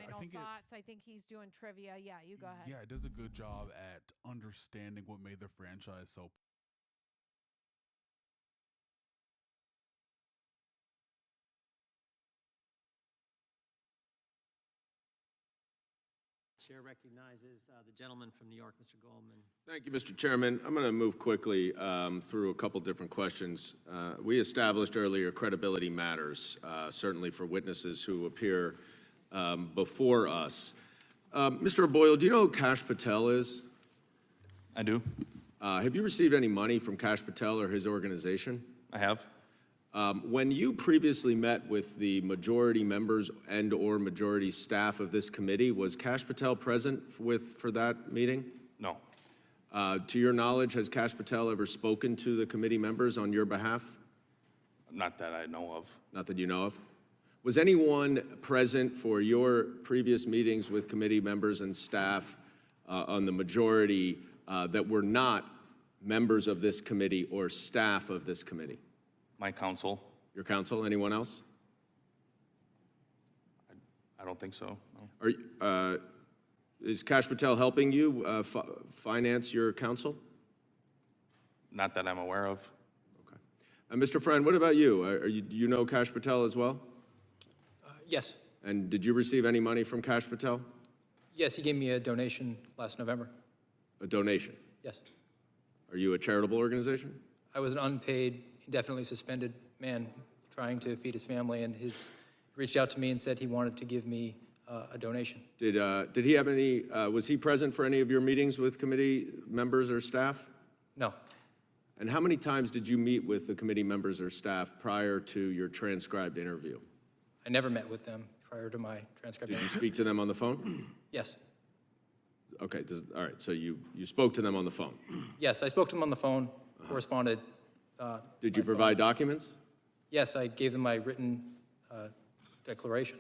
final thoughts. I think he's doing trivia. Yeah, you go ahead. Yeah, it does a good job at understanding what made the franchise so. Chair recognizes the gentleman from New York, Mr. Goldman. Thank you, Mr. Chairman. I'm going to move quickly through a couple different questions. We established earlier credibility matters, certainly for witnesses who appear before us. Mr. Boyle, do you know who Kash Patel is? I do. Have you received any money from Kash Patel or his organization? I have. When you previously met with the majority members and or majority staff of this committee, was Kash Patel present for that meeting? No. To your knowledge, has Kash Patel ever spoken to the committee members on your behalf? Not that I know of. Not that you know of. Was anyone present for your previous meetings with committee members and staff on the majority that were not members of this committee or staff of this committee? My counsel. Your counsel? Anyone else? I don't think so. No. Is Kash Patel helping you finance your counsel? Not that I'm aware of. Okay. Mr. Friend, what about you? Do you know Kash Patel as well? Yes. And did you receive any money from Kash Patel? Yes, he gave me a donation last November. A donation? Yes. Are you a charitable organization? I was an unpaid, indefinitely suspended man trying to feed his family, and he reached out to me and said he wanted to give me a donation. Did he have any, was he present for any of your meetings with committee members or staff? No. And how many times did you meet with the committee members or staff prior to your transcribed interview? I never met with them prior to my transcript. Did you speak to them on the phone? Yes. Okay, all right, so you spoke to them on the phone. Yes, I spoke to them on the phone, corresponded. Did you provide documents? Yes, I gave them my written declaration.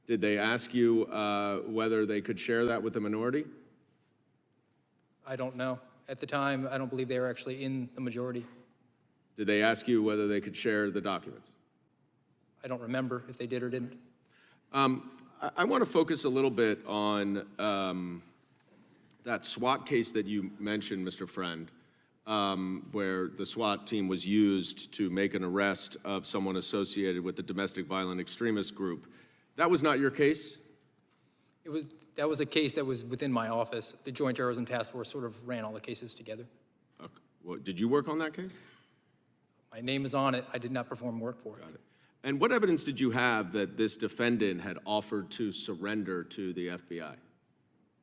Did they ask you whether they could share that with the minority? I don't know. At the time, I don't believe they were actually in the majority. Did they ask you whether they could share the documents? I don't remember if they did or didn't. I want to focus a little bit on that SWAT case that you mentioned, Mr. Friend, where the SWAT team was used to make an arrest of someone associated with the domestic violent extremist group. That was not your case? That was a case that was within my office. The Joint Terrorism Task Force sort of ran all the cases together. Okay. Well, did you work on that case? My name is on it. I did not perform work for it. Got it. And what evidence did you have that this defendant had offered to surrender to the FBI?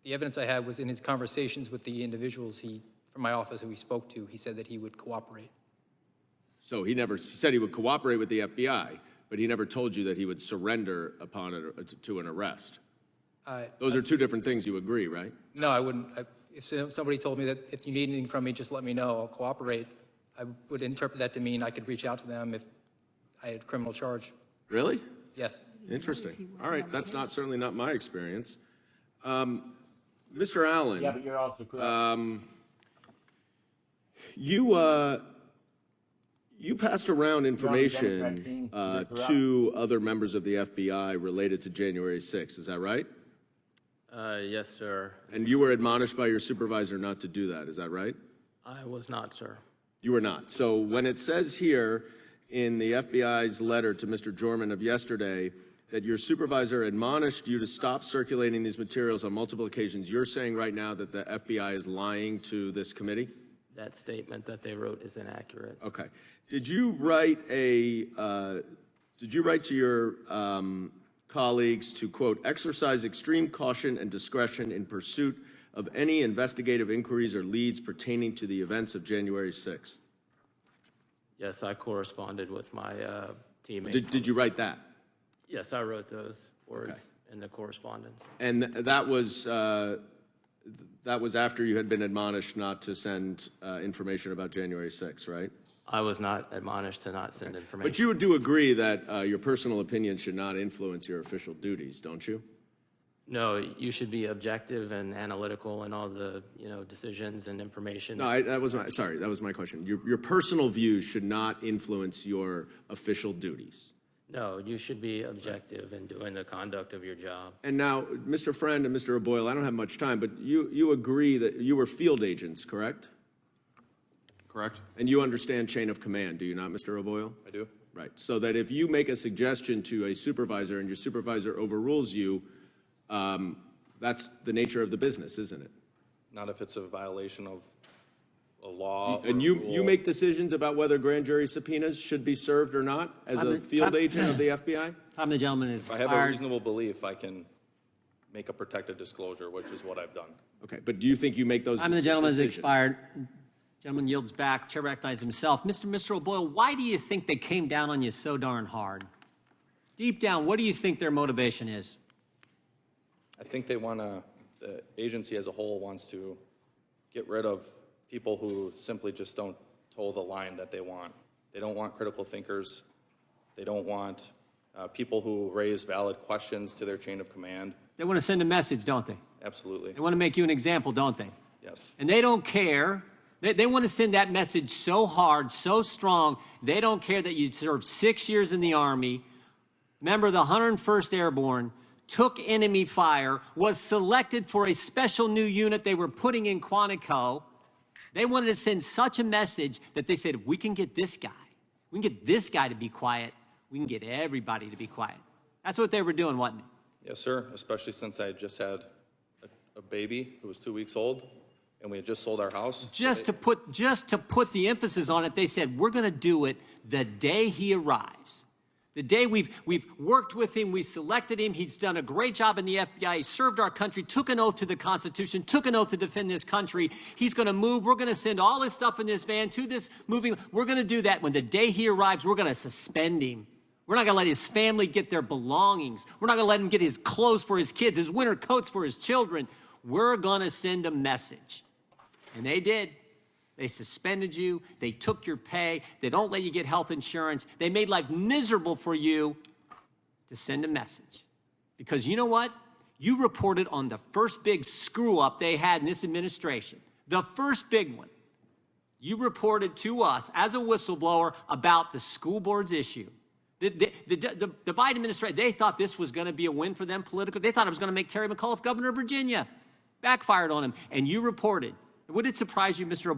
The evidence I had was in his conversations with the individuals from my office who he spoke to. He said that he would cooperate. So he said he would cooperate with the FBI, but he never told you that he would surrender upon to an arrest. Those are two different things, you agree, right? No, I wouldn't. If somebody told me that if you need anything from me, just let me know, I'll cooperate, I would interpret that to mean I could reach out to them if I had a criminal charge. Really? Yes. Interesting. All right, that's certainly not my experience. Mr. Allen. Yeah, but you're also correct. You passed around information to other members of the FBI related to January 6th, is that right? Yes, sir. And you were admonished by your supervisor not to do that, is that right? I was not, sir. You were not. So when it says here in the FBI's letter to Mr. Jorman of yesterday that your supervisor admonished you to stop circulating these materials on multiple occasions, you're saying right now that the FBI is lying to this committee? That statement that they wrote is inaccurate. Okay. Did you write to your colleagues to, quote, exercise extreme caution and discretion in pursuit of any investigative inquiries or leads pertaining to the events of January 6th? Yes, I corresponded with my teammate. Did you write that? Yes, I wrote those words in the correspondence. And that was after you had been admonished not to send information about January 6th, right? I was not admonished to not send information. But you do agree that your personal opinion should not influence your official duties, don't you? No, you should be objective and analytical in all the decisions and information. No, that was my question. Your personal views should not influence your official duties. No, you should be objective in doing the conduct of your job. And now, Mr. Friend and Mr. O'Boyle, I don't have much time, but you agree that you were field agents, correct? Correct? And you understand chain of command, do you not, Mr. O'Boyle? I do. Right, so that if you make a suggestion to a supervisor and your supervisor overrules you, that's the nature of the business, isn't it? Not if it's a violation of a law or And a you rule. make decisions about whether grand jury subpoenas should be served or not as a field agent of the FBI? Time the gentleman is If I have a expired. reasonable belief, I can make a protected disclosure, which is what I've done. Okay, but do you think you make those Time of the gentleman is decisions? expired. Gentleman yields back. Chair recognizes himself. Mr. O'Boyle, why do you think they came down on you so darn hard? Deep down, what do you think their motivation is? I think they want to, the agency as a whole wants to get rid of people who simply just don't toe the line that they want. They don't want critical thinkers. They don't want people who raise valid questions to their chain of command. They want to send a message, don't they? Absolutely. They want to make you an example, don't they? Yes. And they don't care. They want to send that message so hard, so strong, they don't care that you served 6 years in the Army, member of the 101st Airborne, took enemy fire, was selected for a special new unit they were putting in Quantico. They wanted to send such a message that they said, if we can get this guy, we can get this guy to be quiet, we can get everybody to be quiet. That's what they were doing, wasn't it? Yes, sir, especially since I just had a baby who was 2 weeks old, and we had just sold our house. Just to put the emphasis on it, they said, we're going to do it the day he arrives. The day we've worked with him, we selected him, he's done a great job in the FBI, he served our country, took an oath to the Constitution, took an oath to defend this country. He's going to move, we're going to send all his stuff in this van to this moving, we're going to do that. When the day he arrives, we're going to suspend him. We're not going to let his family get their belongings. We're not going to let him get his clothes for his kids, his winter coats for his children. We're going to send a message. And they did. They suspended you. They took your pay. They don't let you get health insurance. They made life miserable for you to send a message. Because you know what? You reported on the first big screw up they had in this administration. The first big one. You reported to us as a whistleblower about the school board's issue. The Biden administration, they thought this was going to be a win for them politically. They thought it was going to make Terry McAuliffe governor of Virginia. Backfired on him. And you reported. Would it surprise you, Mr. O'Boyle?